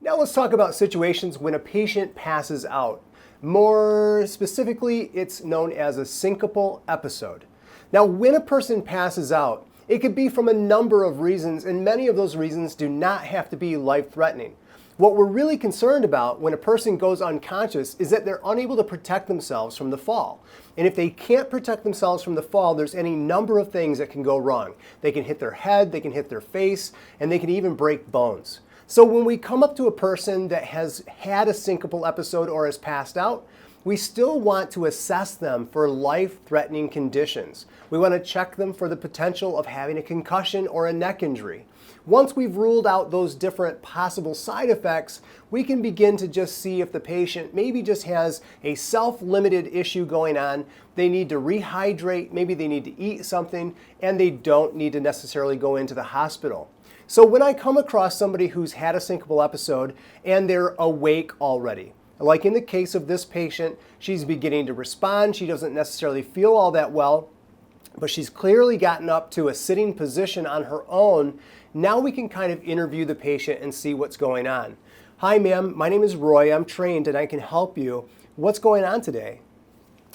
Now let's talk about situations when a patient passes out. More specifically, it's known as a syncopal episode. Now, when a person passes out, it could be from a number of reasons, and many of those reasons do not have to be life-threatening. What we're really concerned about when a person goes unconscious is that they're unable to protect themselves from the fall. And if they can't protect themselves from the fall, there's any number of things that can go wrong. They can hit their head, they can hit their face, and they can even break bones. So when we come up to a person that has had a syncopal episode or has passed out, we still want to assess them for life-threatening conditions. We want to check them for the potential of having a concussion or a neck injury. Once we've ruled out those different possible side effects, we can begin to just see if the patient maybe just has a self-limited issue going on. They need to rehydrate, maybe they need to eat something, and they don't need to necessarily go into the hospital. So when I come across somebody who's had a syncopal episode and they're awake already, like in the case of this patient, she's beginning to respond. She doesn't necessarily feel all that well, but she's clearly gotten up to a sitting position on her own. Now we can kind of interview the patient and see what's going on. Hi, ma'am. My name is Roy. I'm trained and I can help you. What's going on today?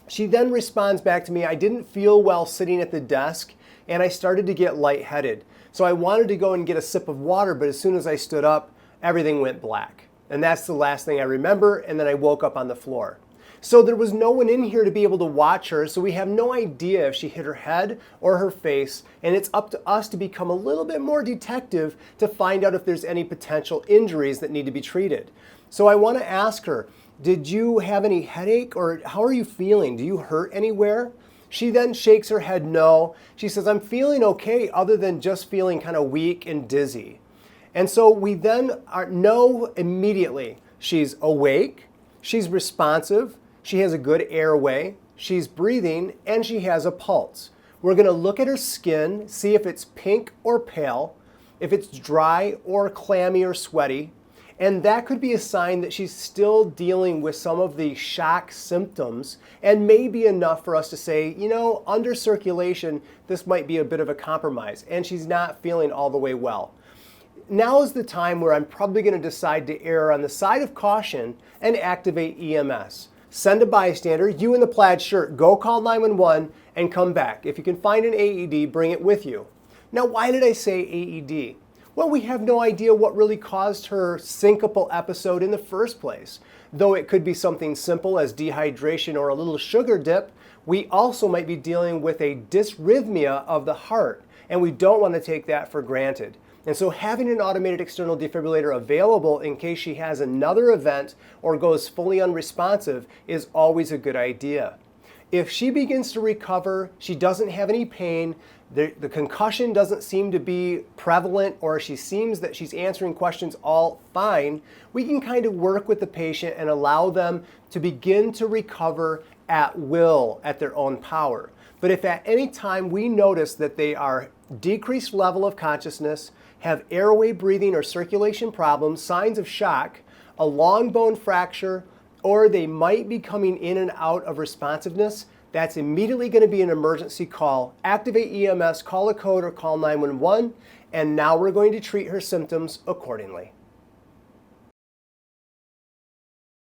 She then responds back to me, I didn't feel well sitting at the desk and I started to get lightheaded. So I wanted to go and get a sip of water, but as soon as I stood up, everything went black. And that's the last thing I remember, and then I woke up on the floor. So there was no one in here to be able to watch her, so we have no idea if she hit her head or her face, and it's up to us to become a little bit more detective to find out if there's any potential injuries that need to be treated. So I want to ask her, did you have any headache, or how are you feeling? Do you hurt anywhere? She then shakes her head no. She says, I'm feeling okay other than just feeling kind of weak and dizzy. And so we then know immediately she's awake, she's responsive, she has a good airway, she's breathing, and she has a pulse. We're going to look at her skin, see if it's pink or pale, if it's dry or clammy or sweaty. And that could be a sign that she's still dealing with some of the shock symptoms and may be enough for us to say, you know, under circulation, this might be a bit of a compromise and she's not feeling all the way well. Now is the time where I'm probably going to decide to err on the side of caution and activate EMS. Send a bystander, you in the plaid shirt, go call 911 and come back. If you can find an AED, bring it with you. Now, why did I say AED? Well, we have no idea what really caused her syncopal episode in the first place. Though it could be something simple as dehydration or a little sugar dip, we also might be dealing with a dysrhythmia of the heart, and we don't want to take that for granted. And so having an automated external defibrillator available in case she has another event or goes fully unresponsive is always a good idea. If she begins to recover, she doesn't have any pain, the concussion doesn't seem to be prevalent, or she seems that she's answering questions all fine, we can kind of work with the patient and allow them to begin to recover at will, at their own power. But if at any time we notice that they are decreased level of consciousness, have airway breathing or circulation problems, signs of shock, a long bone fracture, or they might be coming in and out of responsiveness, that's immediately going to be an emergency call. Activate EMS, call a code or call 911, and now we're going to treat her symptoms accordingly.